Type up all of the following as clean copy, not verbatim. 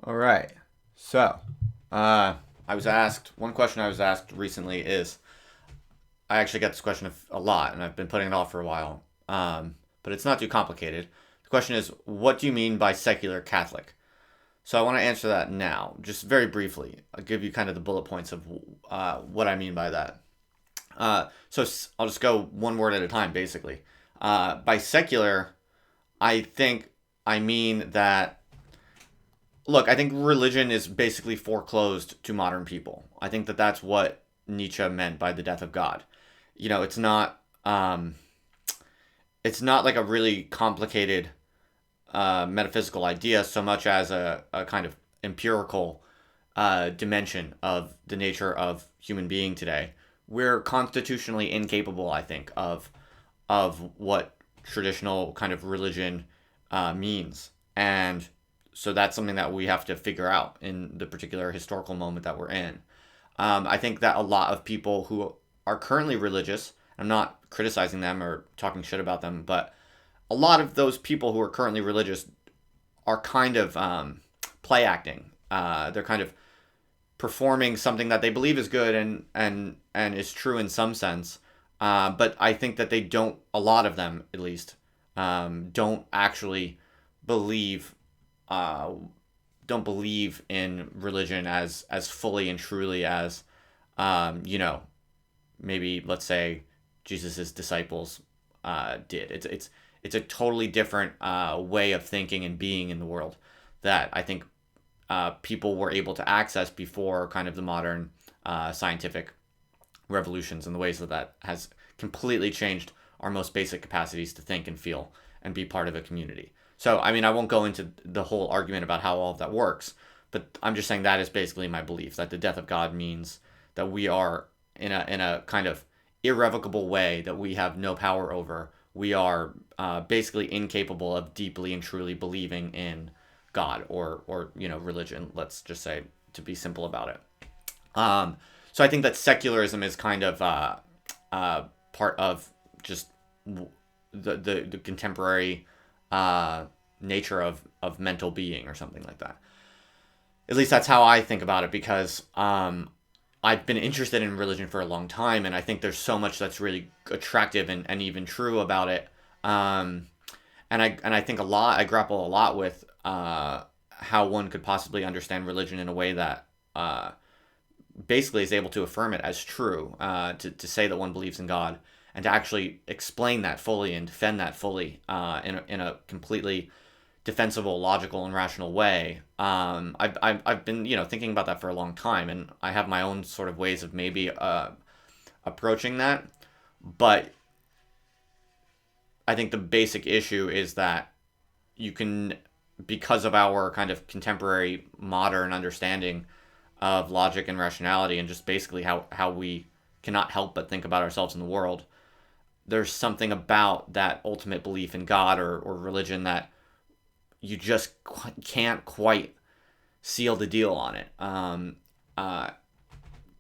All right. So, I was asked one question I was asked recently is I actually get this question a lot, and I've been putting it off for a while. But it's not too complicated. The question is, what do you mean by secular Catholic? So I want to answer that now, just very briefly. I'll give you kind of the bullet points of what I mean by that. So I'll just go one word at a time, basically. By secular, I think I mean that look, I think religion is basically foreclosed to modern people. I think that that's what Nietzsche meant by the death of God. You know, it's not like a really complicated metaphysical idea so much as a kind of empirical dimension of the nature of human being today. We're constitutionally incapable, I think, of what traditional kind of religion means, and so that's something that we have to figure out in the particular historical moment that we're in. I think that a lot of people who are currently religious, I'm not criticizing them or talking shit about them, but a lot of those people who are currently religious are kind of play acting. They're kind of performing something that they believe is good and is true in some sense. But I think that they don't. A lot of them, at least, don't actually believe uh, don't believe in religion as fully and truly as you know, maybe let's say Jesus's disciples did. It's a totally different way of thinking and being in the world that I think people were able to access before kind of the modern scientific revolutions and the ways that that has completely changed our most basic capacities to think and feel and be part of a community. So, I mean, I won't go into the whole argument about how all of that works, but I'm just saying that is basically my belief that the death of God means that we are in a kind of irrevocable way that we have no power over. We are basically incapable of deeply and truly believing in God or you know religion. Let's just say to be simple about it. So I think that secularism is kind of part of just the contemporary nature of mental being or something like that. At least that's how I think about it because I've been interested in religion for a long time, and I think there's so much that's really attractive and even true about it. Um, and I think a lot. I grapple a lot with how one could possibly understand religion in a way that basically is able to affirm it as true, to say that one believes in God, and to actually explain that fully and defend that fully in a completely defensible, logical, and rational way. I've been thinking about that for a long time, and I have my own sort of ways of maybe approaching that. But I think the basic issue is that you can, because of our kind of contemporary modern understanding of logic and rationality, and just basically how we cannot help but think about ourselves in the world, there's something about that ultimate belief in God or religion that you just can't quite seal the deal on it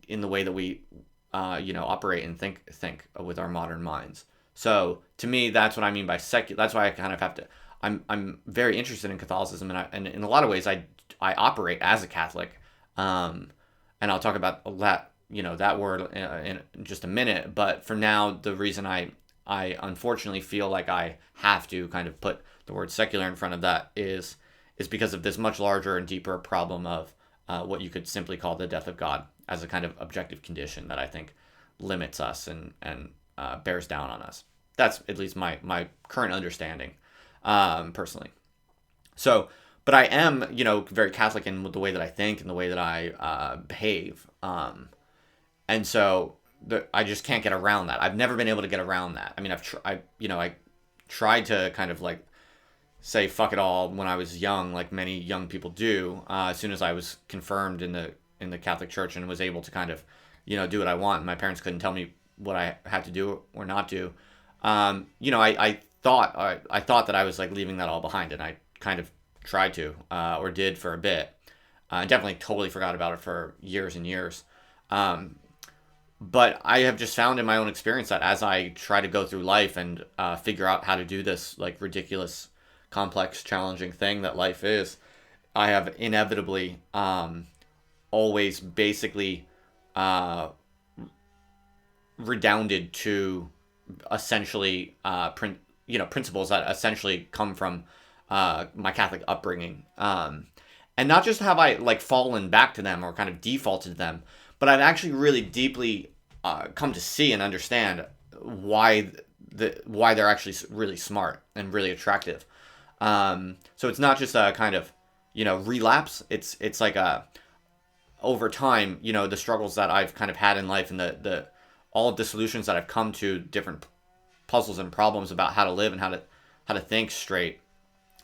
in the way that we operate and think with our modern minds. So to me, that's what I mean by secular. That's why I kind of have to. I'm very interested in Catholicism, and in a lot of ways, I operate as a Catholic, and I'll talk about that that word in just a minute. But for now, the reason I unfortunately feel like I have to kind of put the word secular in front of that is because of this much larger and deeper problem of what you could simply call the death of God as a kind of objective condition that I think limits us and bears down on us. That's at least my current understanding, personally. So, but I am, very Catholic in the way that I think and the way that I behave. And so I just can't get around that. I've never been able to get around that. I mean, I tried to kind of like say fuck it all when I was young, like many young people do. As soon as I was confirmed in the Catholic Church and was able to kind of, do what I want. My parents couldn't tell me what I had to do or not do. I thought that I was like leaving that all behind, and I kind of tried to or did for a bit. I definitely totally forgot about it for years and years. Um, but I have just found in my own experience that as I try to go through life and figure out how to do this like ridiculous, complex, challenging thing that life is, I have inevitably always basically uh, redounded to essentially principles that essentially come from my Catholic upbringing. And not just have I like fallen back to them or kind of defaulted to them, but I've actually really deeply come to see and understand why why they're actually really smart and really attractive. So it's not just a kind of relapse. It's like a over time, the struggles that I've kind of had in life and the all of the solutions that I've come to different puzzles and problems about how to live and how to think straight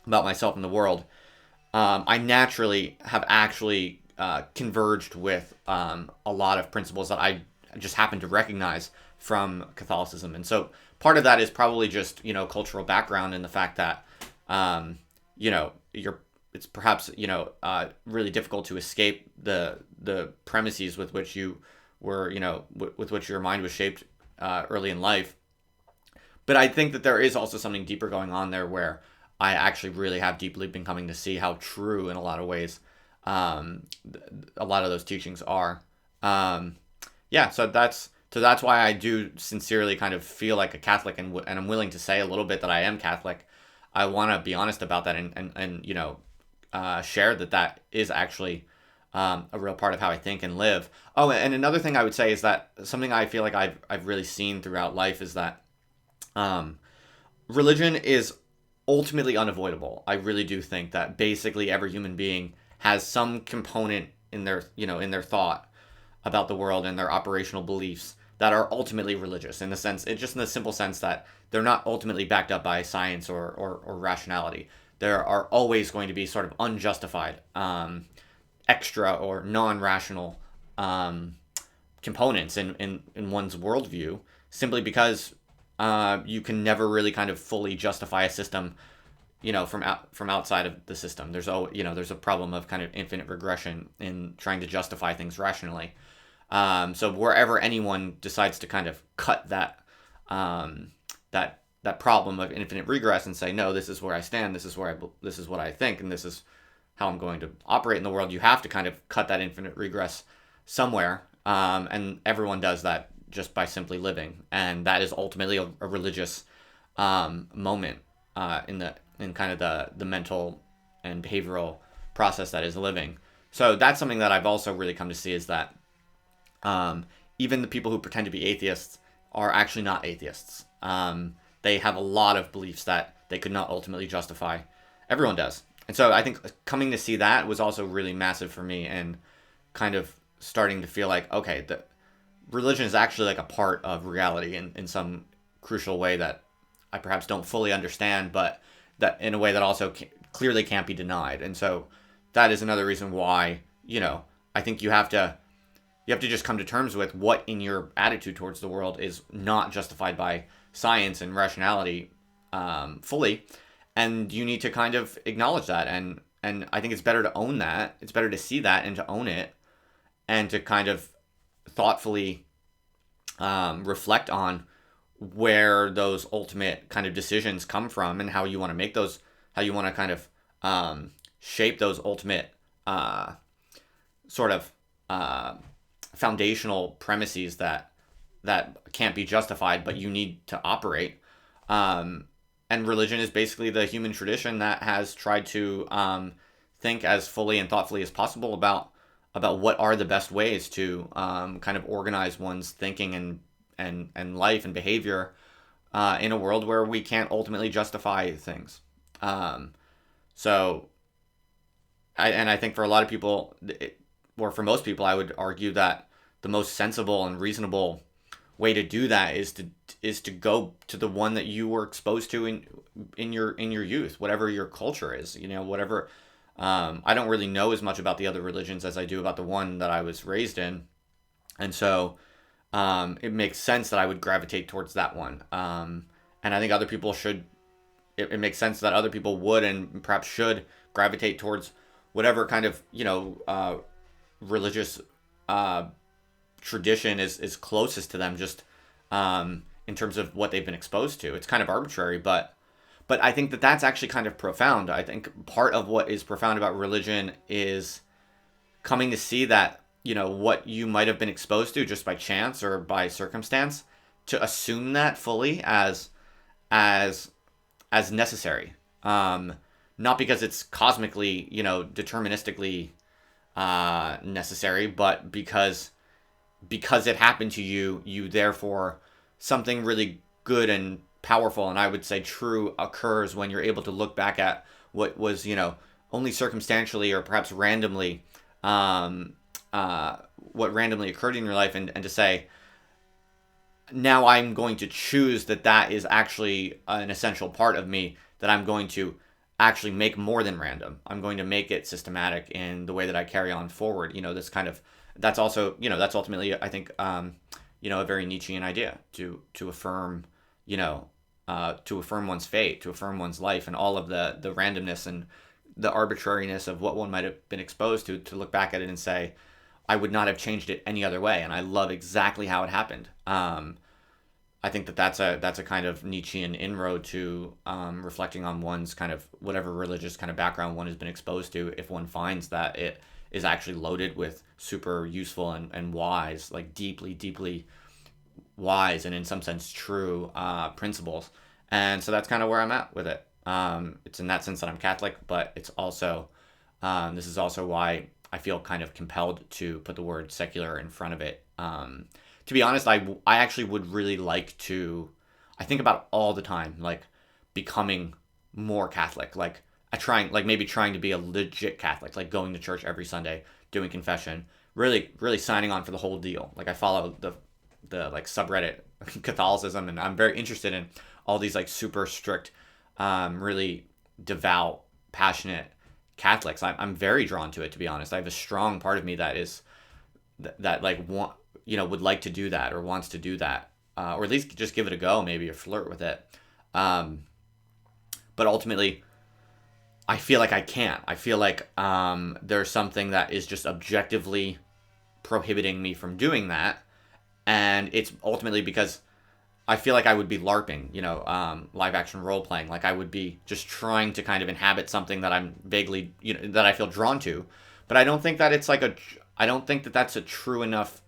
about myself and the world. I naturally have actually converged with a lot of principles that I just happen to recognize from Catholicism, and so part of that is probably just cultural background and the fact that you're it's perhaps really difficult to escape the premises with which you were with which your mind was shaped early in life. But I think that there is also something deeper going on there where I actually really have deeply been coming to see how true in a lot of ways a lot of those teachings are. Yeah, so that's why I do sincerely kind of feel like a Catholic, and I'm willing to say a little bit that I am Catholic. I want to be honest about that and share that is actually a real part of how I think and live. Oh, and another thing I would say is that something I feel like I've really seen throughout life is that religion is ultimately unavoidable. I really do think that basically every human being has some component in their in their thought about the world and their operational beliefs that are ultimately religious, in the sense, it just in the simple sense that they're not ultimately backed up by science or rationality. There are always going to be sort of unjustified, extra or non-rational components in one's worldview, simply because you can never really kind of fully justify a system, from outside of the system. There's a problem of kind of infinite regression in trying to justify things rationally. So wherever anyone decides to kind of cut that problem of infinite regress and say, no, this is where I stand, this is what I think, and this is how I'm going to operate in the world, you have to kind of cut that infinite regress somewhere, and everyone does that just by simply living, and that is ultimately a religious moment in kind of the mental and behavioral process that is living. So that's something that I've also really come to see, is that even the people who pretend to be atheists are actually not atheists. They have a lot of beliefs that they could not ultimately justify. Everyone does. And so I think coming to see that was also really massive for me, and kind of starting to feel like, okay, the religion is actually like a part of reality in some crucial way that I perhaps don't fully understand, but that in a way that also clearly can't be denied. And so that is another reason why, I think you have to just come to terms with what in your attitude towards the world is not justified by science and rationality fully, and you need to kind of acknowledge that. And I think it's better to own that. It's better to see that and to own it, and to kind of thoughtfully reflect on where those ultimate kind of decisions come from, and how you want to make those, how you want to kind of shape those ultimate sort of foundational premises that can't be justified, but you need to operate. And religion is basically the human tradition that has tried to think as fully and thoughtfully as possible about what are the best ways to kind of organize one's thinking and life and behavior in a world where we can't ultimately justify things. So I think for a lot of people, or for most people, I would argue that the most sensible and reasonable way to do that is to go to the one that you were exposed to in your youth, whatever your culture is, whatever. I don't really know as much about the other religions as I do about the one that I was raised in, and so it makes sense that I would gravitate towards that one. And I think other people should. It makes sense that other people would and perhaps should gravitate towards whatever kind of religious tradition is closest to them, just in terms of what they've been exposed to. It's kind of arbitrary, but But I think that that's actually kind of profound. I think part of what is profound about religion is coming to see that, what you might have been exposed to just by chance or by circumstance, to assume that fully as as necessary. Not because it's cosmically, deterministically necessary, but because it happened to you, you therefore, something really good and powerful, and I would say true, occurs when you're able to look back at what was, only circumstantially or perhaps randomly, what randomly occurred in your life, and to say, now I'm going to choose that is actually an essential part of me, that I'm going to actually make more than random. I'm going to make it systematic in the way that I carry on forward. This kind of, that's also, that's ultimately, I think, a very Nietzschean idea to affirm, to affirm one's fate, to affirm one's life, and all of the randomness and the arbitrariness of what one might have been exposed to look back at it and say, I would not have changed it any other way, and I love exactly how it happened. I think that's a kind of Nietzschean inroad to reflecting on one's kind of whatever religious kind of background one has been exposed to. If one finds that it is actually loaded with super useful and wise, like deeply wise and in some sense true principles. And so that's kind of where I'm at with it. It's in that sense that I'm Catholic, but it's also this is also why I feel kind of compelled to put the word secular in front of it. To be honest, I actually would really like to, I think about it all the time, like becoming more Catholic, like maybe trying to be a legit Catholic, like going to church every Sunday, doing confession, really signing on for the whole deal. Like I follow the like subreddit Catholicism, and I'm very interested in all these like super strict, really devout, passionate Catholics. I'm very drawn to it, to be honest. I have a strong part of me that is that like would like to do that or wants to do that, or at least just give it a go, maybe, or flirt with it. But ultimately, I feel like I can't. I feel like there's something that is just objectively prohibiting me from doing that, and it's ultimately because I feel like I would be LARPing, live action role playing. Like I would be just trying to kind of inhabit something that I'm vaguely, that I feel drawn to, but I don't think that it's I don't think that that's a true enough.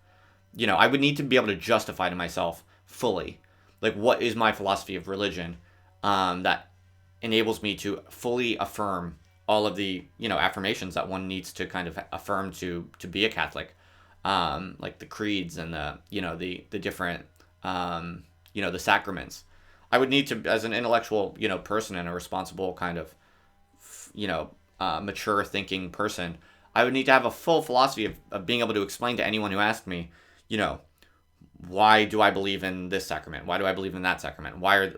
I would need to be able to justify to myself fully, like, what is my philosophy of religion that enables me to fully affirm all of the, affirmations that one needs to kind of affirm to be a Catholic, like the creeds and the different, the sacraments. I would need to, as an intellectual, person and a responsible kind of, mature thinking person, I would need to have a full philosophy of being able to explain to anyone who asked me, why do I believe in this sacrament? Why do I believe in that sacrament? Why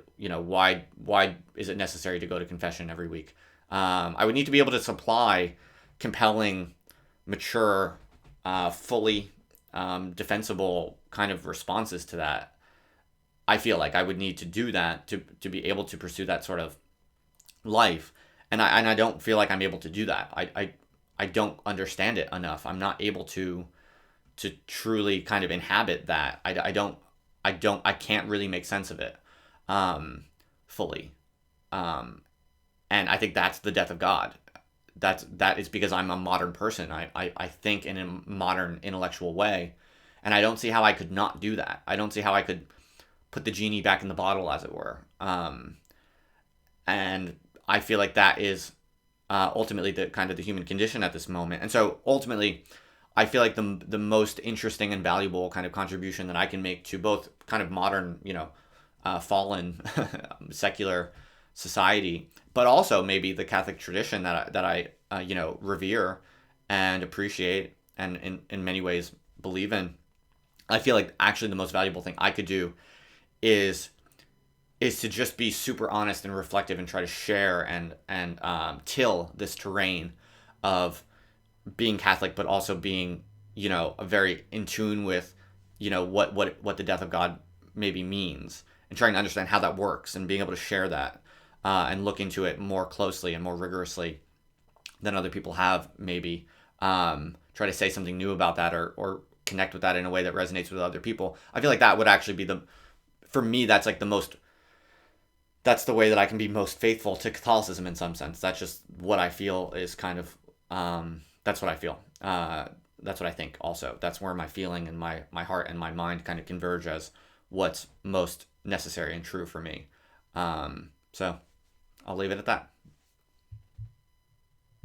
is it necessary to go to confession every week? I would need to be able to supply compelling, mature, fully defensible kind of responses to that. I feel like I would need to do that to be able to pursue that sort of life, and I don't feel like I'm able to do that. I don't understand it enough. I'm not able to truly kind of inhabit that. I can't really make sense of it fully. And I think that's the death of God. That is because I'm a modern person. I think in a modern intellectual way, and I don't see how I could not do that. I don't see how I could put the genie back in the bottle, as it were. And I feel like that is ultimately the kind of the human condition at this moment. And so ultimately, I feel like the most interesting and valuable kind of contribution that I can make to both kind of modern, fallen secular society, but also maybe the Catholic tradition that I revere and appreciate and in many ways believe in. I feel like actually the most valuable thing I could do is to just be super honest and reflective and try to share and till this terrain of being Catholic, but also being, very in tune with, what the death of God maybe means, and trying to understand how that works, and being able to share that and look into it more closely and more rigorously than other people have, maybe try to say something new about that, or connect with that in a way that resonates with other people. I feel like that would actually be for me, that's like the most that's the way that I can be most faithful to Catholicism in some sense. That's just what I feel is kind of, that's what I feel. That's what I think also. That's where my feeling and my heart and my mind kind of converge as what's most necessary and true for me. So I'll leave it at that.